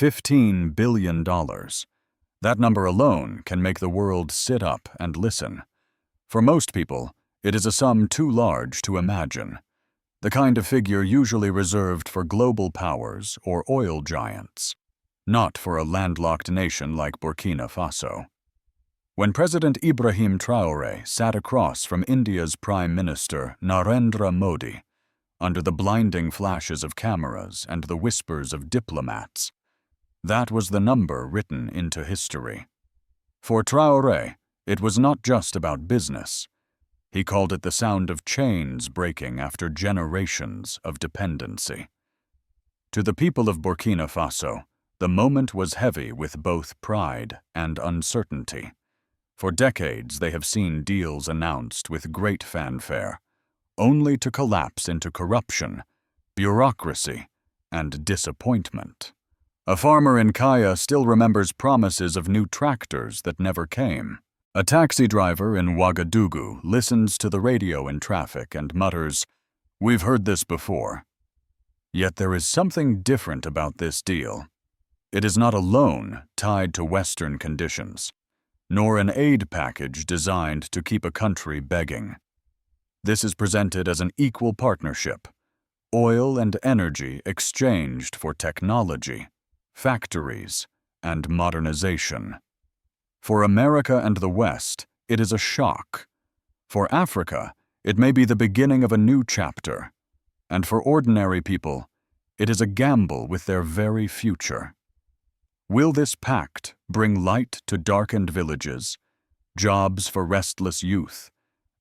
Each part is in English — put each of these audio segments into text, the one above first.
$15 billion. That number alone can make the world sit up and listen. For most people, it is a sum too large to imagine, the kind of figure usually reserved for global powers or oil giants, not for a landlocked nation like Burkina Faso. When President Ibrahim Traoré sat across from India's Prime Minister Narendra Modi, under the blinding flashes of cameras and the whispers of diplomats, that was the number written into history. For Traoré, it was not just about business. He called it the sound of chains breaking after generations of dependency. To the people of Burkina Faso, the moment was heavy with both pride and uncertainty. For decades, they have seen deals announced with great fanfare, only to collapse into corruption, bureaucracy, and disappointment. A farmer in Kaya still remembers promises of new tractors that never came. A taxi driver in Ouagadougou listens to the radio in traffic and mutters, "We've heard this before." Yet there is something different about this deal. It is not a loan tied to Western conditions, nor an aid package designed to keep a country begging. This is presented as an equal partnership, oil and energy exchanged for technology, factories, and modernization. For America and the West, it is a shock. For Africa, it may be the beginning of a new chapter. And for ordinary people, it is a gamble with their very future. Will this pact bring light to darkened villages, jobs for restless youth,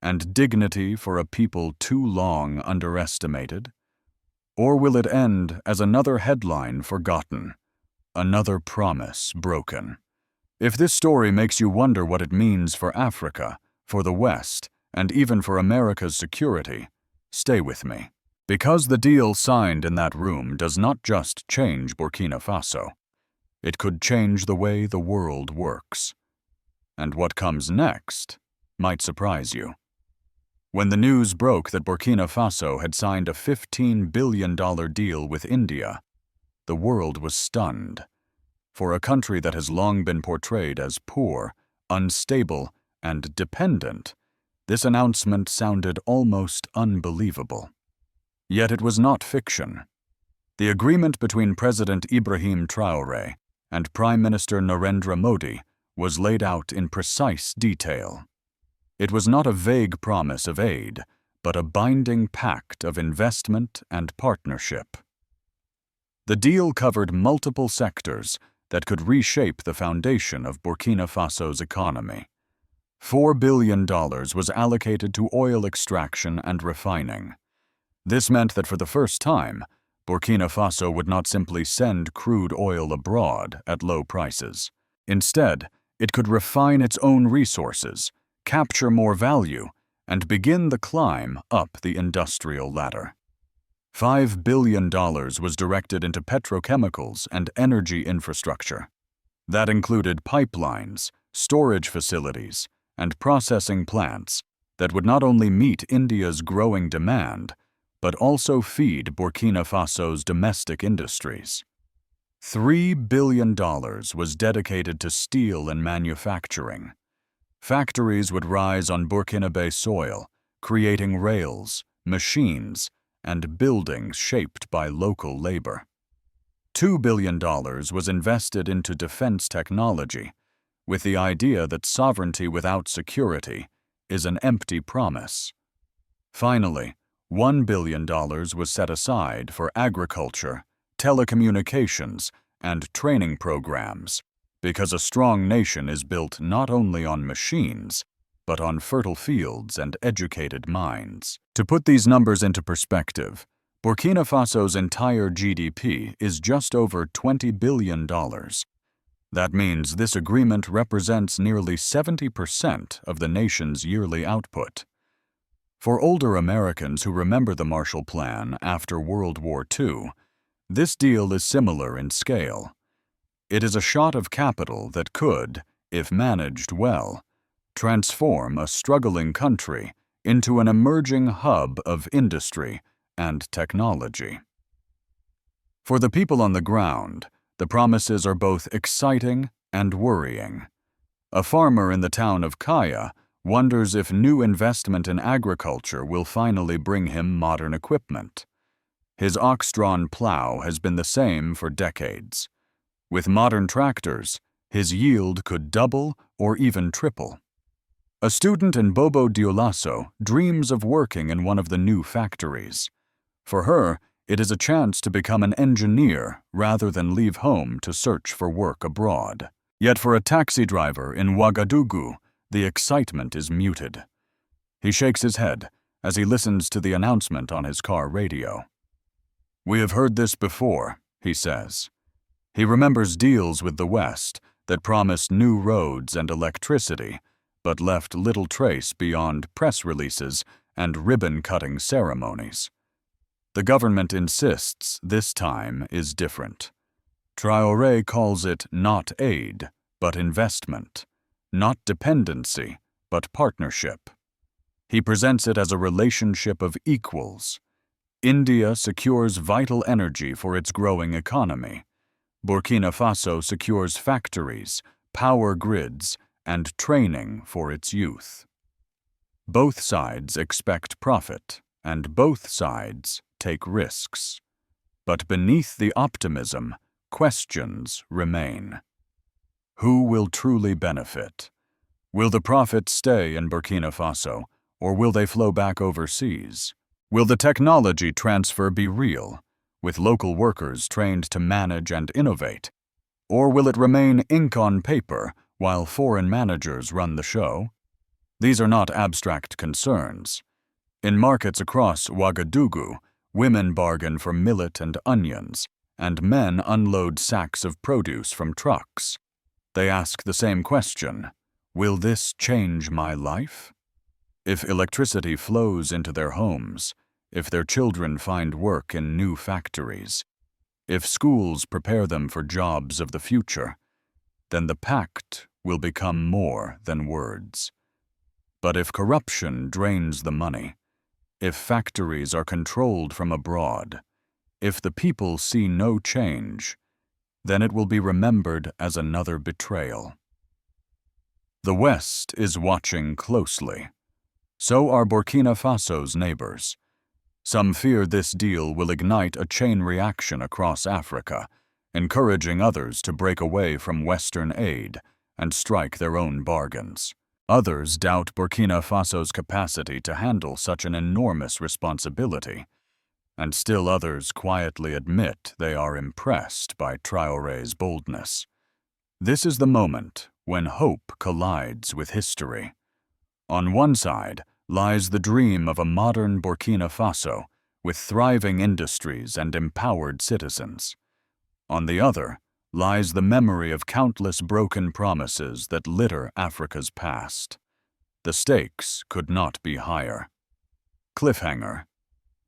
and dignity for a people too long underestimated? Or will it end as another headline forgotten, another promise broken? If this story makes you wonder what it means for Africa, for the West, and even for America's security, stay with me. Because the deal signed in that room does not just change Burkina Faso. It could change the way the world works. And what comes next might surprise you. When the news broke that Burkina Faso had signed a $15 billion deal with India, the world was stunned. For a country that has long been portrayed as poor, unstable, and dependent, this announcement sounded almost unbelievable. Yet it was not fiction. The agreement between President Ibrahim Traoré and Prime Minister Narendra Modi was laid out in precise detail. It was not a vague promise of aid, but a binding pact of investment and partnership. The deal covered multiple sectors that could reshape the foundation of Burkina Faso's economy. $4 billion was allocated to oil extraction and refining. This meant that for the first time, Burkina Faso would not simply send crude oil abroad at low prices. Instead, it could refine its own resources, capture more value, and begin the climb up the industrial ladder. $5 billion was directed into petrochemicals and energy infrastructure. That included pipelines, storage facilities, and processing plants that would not only meet India's growing demand, but also feed Burkina Faso's domestic industries. $3 billion was dedicated to steel and manufacturing. Factories would rise on Burkinabe soil, creating rails, machines, and buildings shaped by local labor. $2 billion was invested into defense technology, with the idea that sovereignty without security is an empty promise. Finally, $1 billion was set aside for agriculture, telecommunications, and training programs, because a strong nation is built not only on machines, but on fertile fields and educated minds. To put these numbers into perspective, Burkina Faso's entire GDP is just over $20 billion. That means this agreement represents nearly 70% of the nation's yearly output. For older Americans who remember the Marshall Plan after World War II, this deal is similar in scale. It is a shot of capital that could, if managed well, transform a struggling country into an emerging hub of industry and technology. For the people on the ground, The promises are both exciting and worrying. A farmer in the town of Kaya wonders if new investment in agriculture will finally bring him modern equipment. His ox-drawn plow has been the same for decades. With modern tractors, his yield could double or even triple. A student in Bobo Dioulasso dreams of working in one of the new factories. For her, it is a chance to become an engineer rather than leave home to search for work abroad. Yet for a taxi driver in Ouagadougou, the excitement is muted. He shakes his head as he listens to the announcement on his car radio. "We have heard this before," he says. He remembers deals with the West that promised new roads and electricity, but left little trace beyond press releases and ribbon-cutting ceremonies. The government insists this time is different. Traore calls it not aid, but investment, not dependency, but partnership. He presents it as a relationship of equals. India secures vital energy for its growing economy. Burkina Faso secures factories, power grids, and training for its youth. Both sides expect profit, and both sides take risks. But beneath the optimism, questions remain. Who will truly benefit? Will the profits stay in Burkina Faso, or will they flow back overseas? Will the technology transfer be real, with local workers trained to manage and innovate? Or will it remain ink on paper while foreign managers run the show? These are not abstract concerns. In markets across Ouagadougou, women bargain for millet and onions, and men unload sacks of produce from trucks. They ask the same question: will this change my life? If electricity flows into their homes, if their children find work in new factories, if schools prepare them for jobs of the future, then the Pact will become more than words. But if corruption drains the money, if factories are controlled from abroad, if the people see no change, then it will be remembered as another betrayal. The West is watching closely. So are Burkina Faso's neighbors. Some fear this deal will ignite a chain reaction across Africa, encouraging others to break away from Western aid and strike their own bargains. Others doubt Burkina Faso's capacity to handle such an enormous responsibility, and still others quietly admit they are impressed by Traoré's boldness. This is the moment when hope collides with history. On one side lies the dream of a modern Burkina Faso with thriving industries and empowered citizens. On the other lies the memory of countless broken promises that litter Africa's past. The stakes could not be higher. Cliffhanger.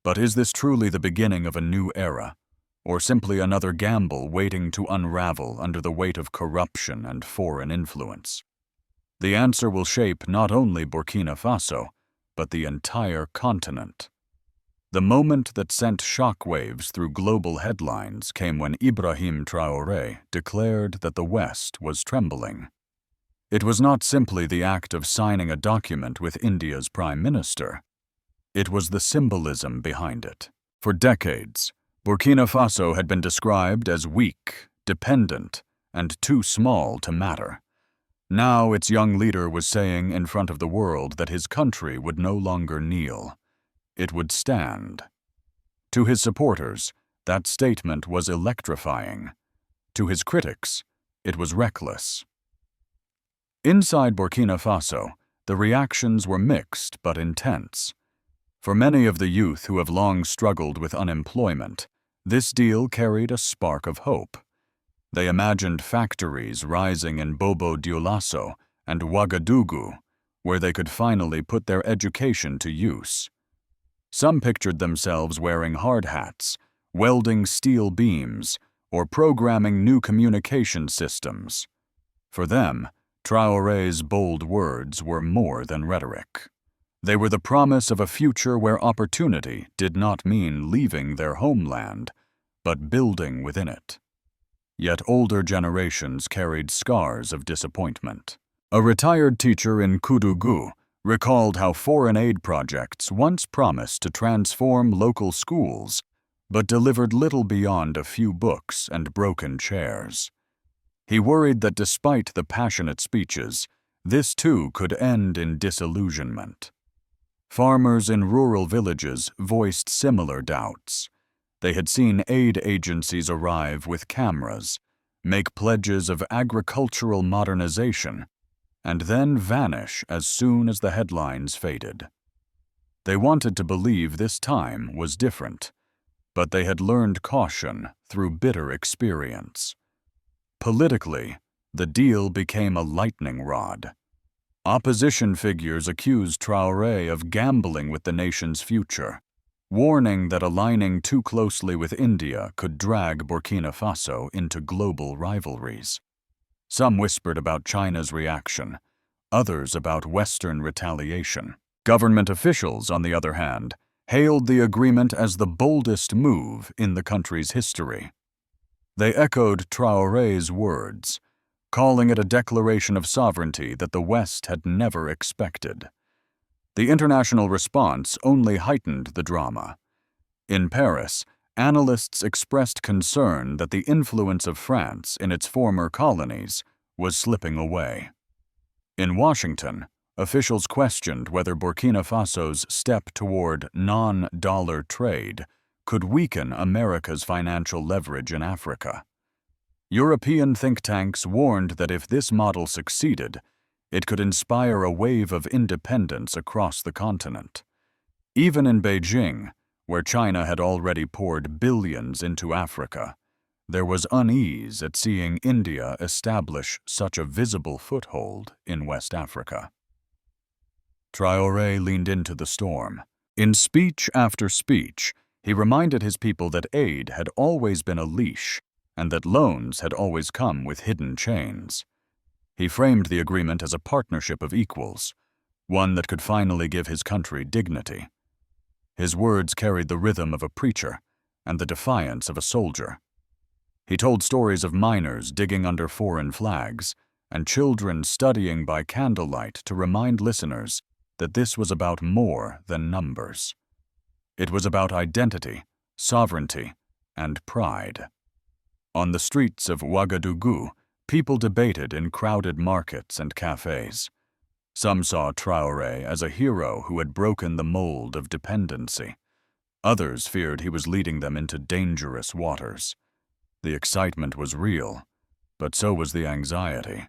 But is this truly the beginning of a new era, or simply another gamble waiting to unravel under the weight of corruption and foreign influence? The answer will shape not only Burkina Faso, but the entire continent. The moment that sent shockwaves through global headlines came when Ibrahim Traoré declared that the West was trembling. It was not simply the act of signing a document with India's Prime Minister. It was the symbolism behind it. For decades, Burkina Faso had been described as weak, dependent, and too small to matter. Now its young leader was saying in front of the world that his country would no longer kneel. It would stand. To his supporters, that statement was electrifying. To his critics, it was reckless. Inside Burkina Faso, the reactions were mixed but intense. For many of the youth who have long struggled with unemployment, this deal carried a spark of hope. They imagined factories rising in Bobo Dioulasso and Ouagadougou, where they could finally put their education to use. Some pictured themselves wearing hard hats, welding steel beams, or programming new communication systems. For them, Traoré's bold words were more than rhetoric. They were the promise of a future where opportunity did not mean leaving their homeland, but building within it. Yet older generations carried scars of disappointment. A retired teacher in Koudougou recalled how foreign aid projects once promised to transform local schools, but delivered little beyond a few books and broken chairs. He worried that despite the passionate speeches, this too could end in disillusionment. Farmers in rural villages voiced similar doubts. They had seen aid agencies arrive with cameras, make pledges of agricultural modernization, and then vanish as soon as the headlines faded. They wanted to believe this time was different, but they had learned caution through bitter experience. Politically, the deal became a lightning rod. Opposition figures accused Traoré of gambling with the nation's future, warning that aligning too closely with India could drag Burkina Faso into global rivalries. Some whispered about China's reaction, others about Western retaliation. Government officials, on the other hand, hailed the agreement as the boldest move in the country's history. They echoed Traoré's words, calling it a declaration of sovereignty that the West had never expected. The international response only heightened the drama. In Paris, analysts expressed concern that the influence of France in its former colonies was slipping away. In Washington, officials questioned whether Burkina Faso's step toward non-dollar trade could weaken America's financial leverage in Africa. European think tanks warned that if this model succeeded, it could inspire a wave of independence across the continent. Even in Beijing, where China had already poured billions into Africa, there was unease at seeing India establish such a visible foothold in West Africa. Traoré leaned into the storm. In speech after speech, he reminded his people that aid had always been a leash, and that loans had always come with hidden chains. He framed the agreement as a partnership of equals, one that could finally give his country dignity. His words carried the rhythm of a preacher and the defiance of a soldier. He told stories of miners digging under foreign flags and children studying by candlelight to remind listeners that this was about more than numbers. It was about identity, sovereignty, and pride. On the streets of Ouagadougou, people debated in crowded markets and cafes. Some saw Traoré as a hero who had broken the mold of dependency. Others feared he was leading them into dangerous waters. The excitement was real, but so was the anxiety.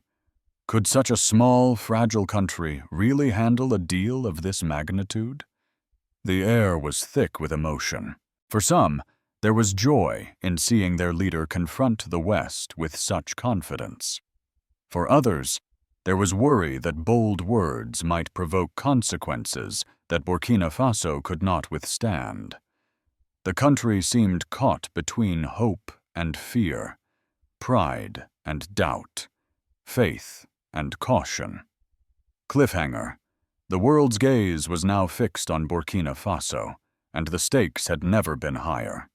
Could such a small, fragile country really handle a deal of this magnitude? The air was thick with emotion. For some, there was joy in seeing their leader confront the West with such confidence. For others, there was worry that bold words might provoke consequences that Burkina Faso could not withstand. The country seemed caught between hope and fear, pride and doubt, faith and caution. Cliffhanger. The world's gaze was now fixed on Burkina Faso, and the stakes had never been higher.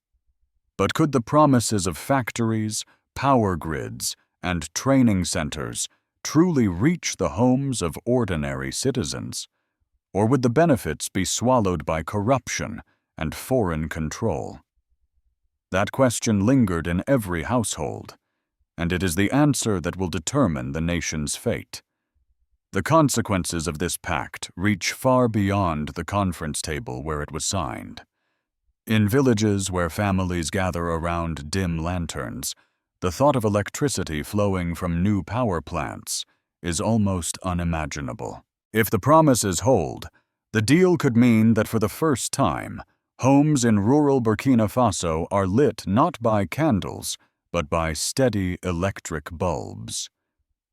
But could the promises of factories, power grids, and training centers truly reach the homes of ordinary citizens? Or would the benefits be swallowed by corruption and foreign control? That question lingered in every household, and it is the answer that will determine the nation's fate. The consequences of this pact reach far beyond the conference table where it was signed. In villages where families gather around dim lanterns, the thought of electricity flowing from new power plants is almost unimaginable. If the promises hold, the deal could mean that for the first time, homes in rural Burkina Faso are lit not by candles, but by steady electric bulbs.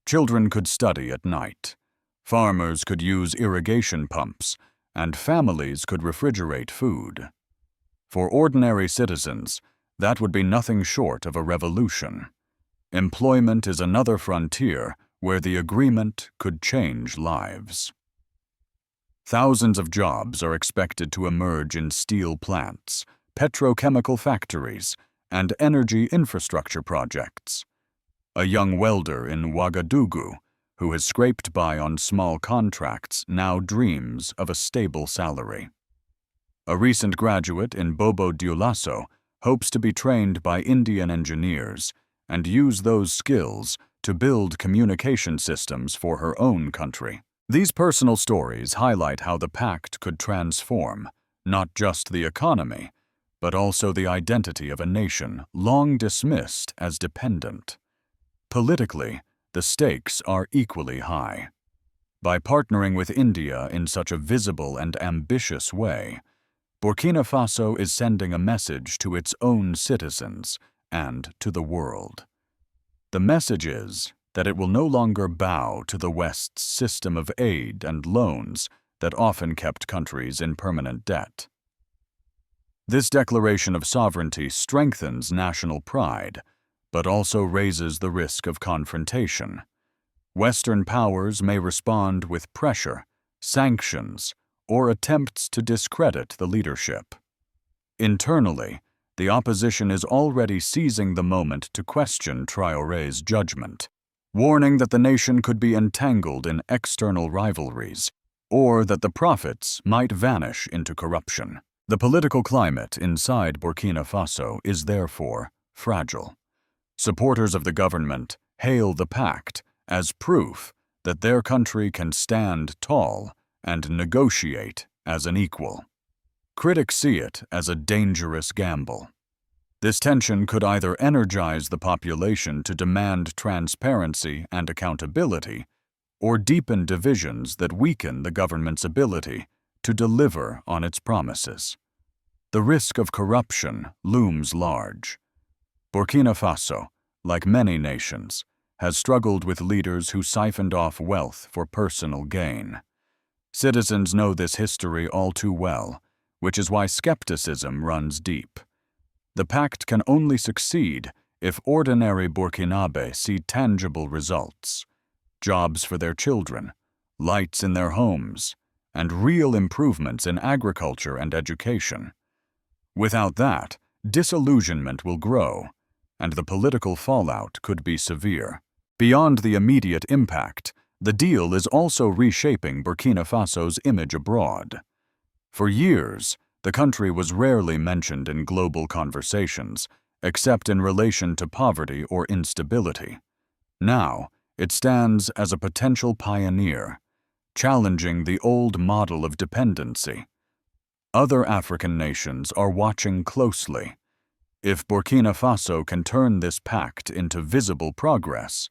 Children could study at night, farmers could use irrigation pumps, and families could refrigerate food. For ordinary citizens, that would be nothing short of a revolution. Employment is another frontier where the agreement could change lives. Thousands of jobs are expected to emerge in steel plants, petrochemical factories, and energy infrastructure projects. A young welder in Ouagadougou, who has scraped by on small contracts, now dreams of a stable salary. A recent graduate in Bobo Dioulasso hopes to be trained by Indian engineers and use those skills to build communication systems for her own country. These personal stories highlight how the Pact could transform not just the economy, but also the identity of a nation long dismissed as dependent. Politically, the stakes are equally high. By partnering with India in such a visible and ambitious way, Burkina Faso is sending a message to its own citizens and to the world. The message is that it will no longer bow to the West's system of aid and loans that often kept countries in permanent debt. This declaration of sovereignty strengthens national pride, but also raises the risk of confrontation. Western powers may respond with pressure, sanctions, or attempts to discredit the leadership. Internally, the opposition is already seizing the moment to question Traoré's judgment, warning that the nation could be entangled in external rivalries, or that the profits might vanish into corruption. The political climate inside Burkina Faso is therefore fragile. Supporters of the government hail the Pact as proof that their country can stand tall and negotiate as an equal. Critics see it as a dangerous gamble. This tension could either energize the population to demand transparency and accountability, or deepen divisions that weaken the government's ability to deliver on its promises. The risk of corruption looms large. Burkina Faso, like many nations, has struggled with leaders who siphoned off wealth for personal gain. Citizens know this history all too well, which is why skepticism runs deep. The Pact can only succeed if ordinary Burkinabe see tangible results: jobs for their children, lights in their homes, and real improvements in agriculture and education. Without that, disillusionment will grow, and the political fallout could be severe. Beyond the immediate impact, the deal is also reshaping Burkina Faso's image abroad. For years, the country was rarely mentioned in global conversations, except in relation to poverty or instability. Now, it stands as a potential pioneer, challenging the old model of dependency. Other African nations are watching closely. If Burkina Faso can turn this pact into visible progress,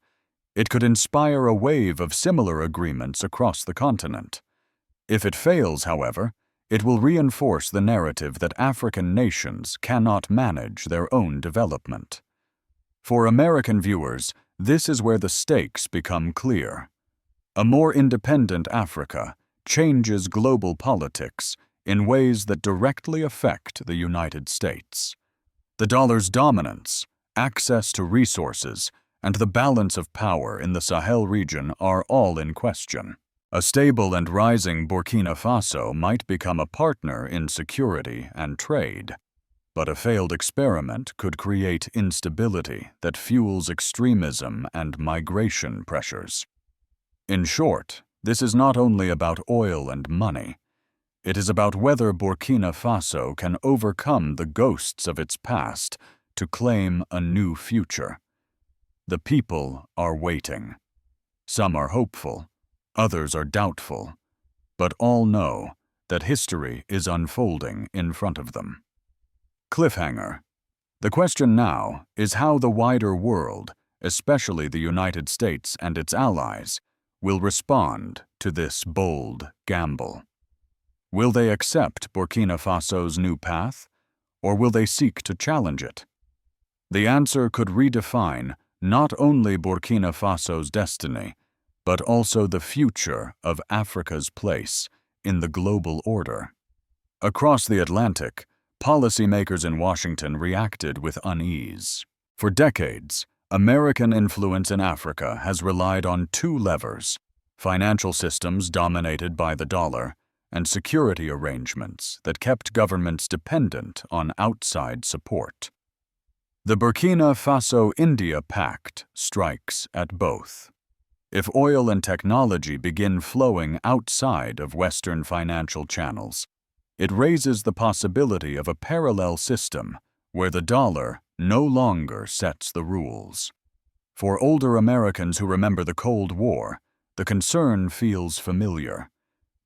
it could inspire a wave of similar agreements across the continent. If it fails, however, it will reinforce the narrative that African nations cannot manage their own development. For American viewers, this is where the stakes become clear. A more independent Africa changes global politics in ways that directly affect the United States. The dollar's dominance, access to resources, and the balance of power in the Sahel region are all in question. A stable and rising Burkina Faso might become a partner in security and trade, but a failed experiment could create instability that fuels extremism and migration pressures. In short, this is not only about oil and money. It is about whether Burkina Faso can overcome the ghosts of its past to claim a new future. The people are waiting. Some are hopeful, others are doubtful, but all know that history is unfolding in front of them. Cliffhanger. The question now is how the wider world, especially the United States and its allies, will respond to this bold gamble. Will they accept Burkina Faso's new path, or will they seek to challenge it? The answer could redefine not only Burkina Faso's destiny, but also the future of Africa's place in the global order. Across the Atlantic, policymakers in Washington reacted with unease. For decades, American influence in Africa has relied on two levers: financial systems dominated by the dollar, and security arrangements that kept governments dependent on outside support. The Burkina Faso-India Pact strikes at both. If oil and technology begin flowing outside of Western financial channels, it raises the possibility of a parallel system where the dollar no longer sets the rules. For older Americans who remember the Cold War, the concern feels familiar.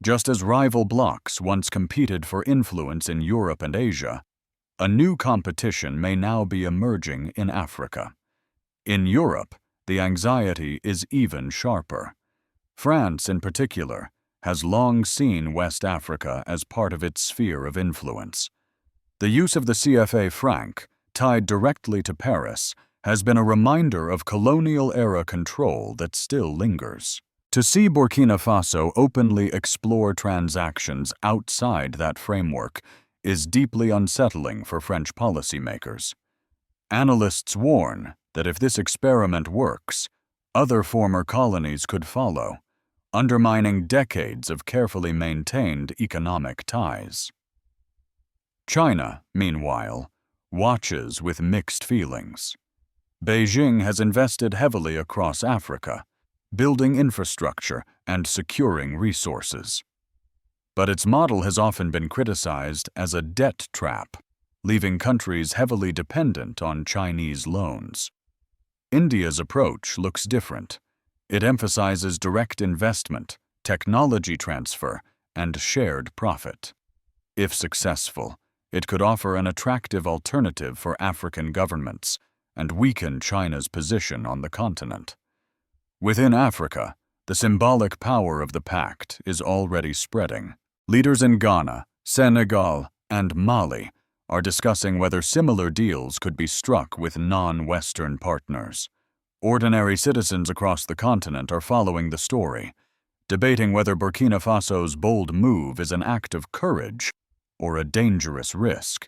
Just as rival blocs once competed for influence in Europe and Asia, a new competition may now be emerging in Africa. In Europe, the anxiety is even sharper. France, in particular, has long seen West Africa as part of its sphere of influence. The use of the CFA franc, tied directly to Paris, has been a reminder of colonial-era control that still lingers. To see Burkina Faso openly explore transactions outside that framework is deeply unsettling for French policymakers. Analysts warn that if this experiment works, other former colonies could follow, undermining decades of carefully maintained economic ties. China, meanwhile, watches with mixed feelings. Beijing has invested heavily across Africa, building infrastructure and securing resources. But its model has often been criticized as a debt trap, leaving countries heavily dependent on Chinese loans. India's approach looks different. It emphasizes direct investment, technology transfer, and shared profit. If successful, it could offer an attractive alternative for African governments and weaken China's position on the continent. Within Africa, the symbolic power of the pact is already spreading. Leaders in Ghana, Senegal, and Mali are discussing whether similar deals could be struck with non-Western partners. Ordinary citizens across the continent are following the story, debating whether Burkina Faso's bold move is an act of courage or a dangerous risk.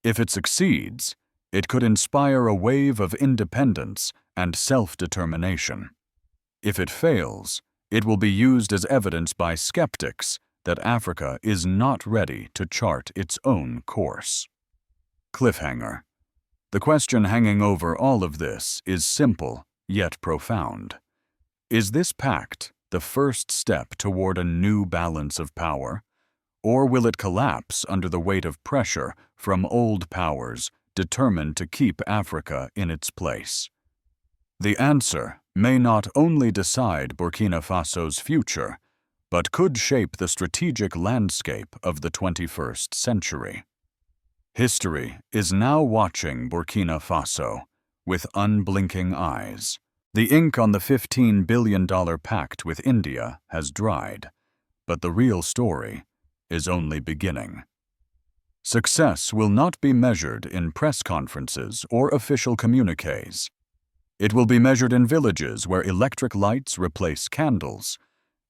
If it succeeds, it could inspire a wave of independence and self-determination. If it fails, it will be used as evidence by skeptics that Africa is not ready to chart its own course. Cliffhanger. The question hanging over all of this is simple, yet profound. Is this pact the first step toward a new balance of power? Or will it collapse under the weight of pressure from old powers determined to keep Africa in its place? The answer may not only decide Burkina Faso's future, but could shape the strategic landscape of the 21st century. History is now watching Burkina Faso with unblinking eyes. The ink on the $15 billion pact with India has dried, but the real story is only beginning. Success will not be measured in press conferences or official communiques. It will be measured in villages where electric lights replace candles,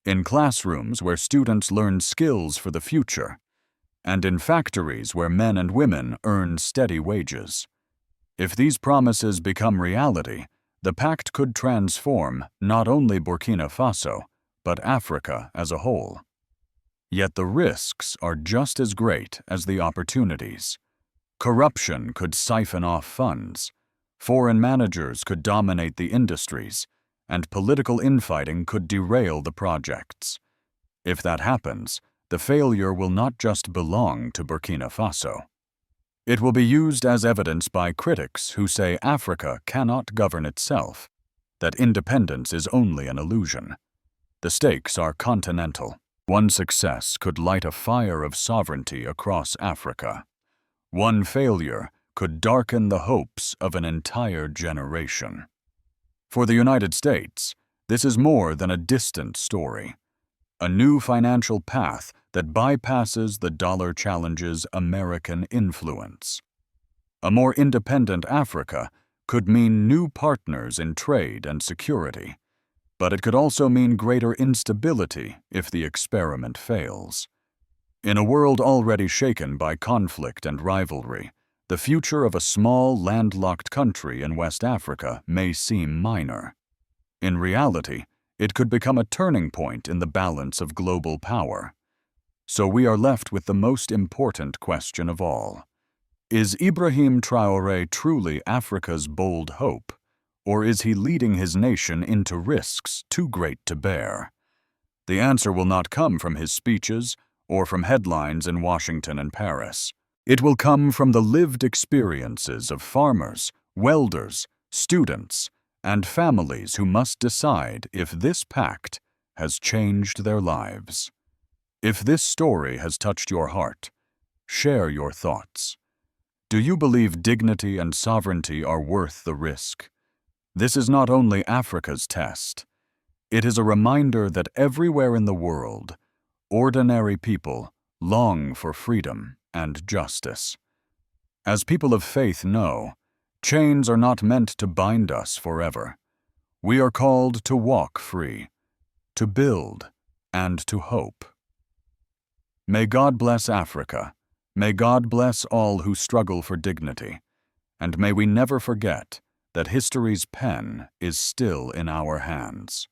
in classrooms where students learn skills for the future, and in factories where men and women earn steady wages. If these promises become reality, the pact could transform not only Burkina Faso, but Africa as a whole. Yet the risks are just as great as the opportunities. Corruption could siphon off funds, foreign managers could dominate the industries, and political infighting could derail the projects. If that happens, the failure will not just belong to Burkina Faso. It will be used as evidence by critics who say Africa cannot govern itself, that independence is only an illusion. The stakes are continental. One success could light a fire of sovereignty across Africa. One failure could darken the hopes of an entire generation. For the United States, this is more than a distant story. A new financial path that bypasses the dollar challenge's American influence. A more independent Africa could mean new partners in trade and security, but it could also mean greater instability if the experiment fails. In a world already shaken by conflict and rivalry, the future of a small, landlocked country in West Africa may seem minor. In reality, it could become a turning point in the balance of global power. So we are left with the most important question of all. Is Ibrahim Traoré truly Africa's bold hope, or is he leading his nation into risks too great to bear? The answer will not come from his speeches or from headlines in Washington and Paris. It will come from the lived experiences of farmers, welders, students, and families who must decide if this pact has changed their lives. If this story has touched your heart, share your thoughts. Do you believe dignity and sovereignty are worth the risk? This is not only Africa's test. It is a reminder that everywhere in the world, ordinary people long for freedom and justice. As people of faith know, chains are not meant to bind us forever. We are called to walk free, to build, and to hope. May God bless Africa. May God bless all who struggle for dignity. And may we never forget that history's pen is still in our hands.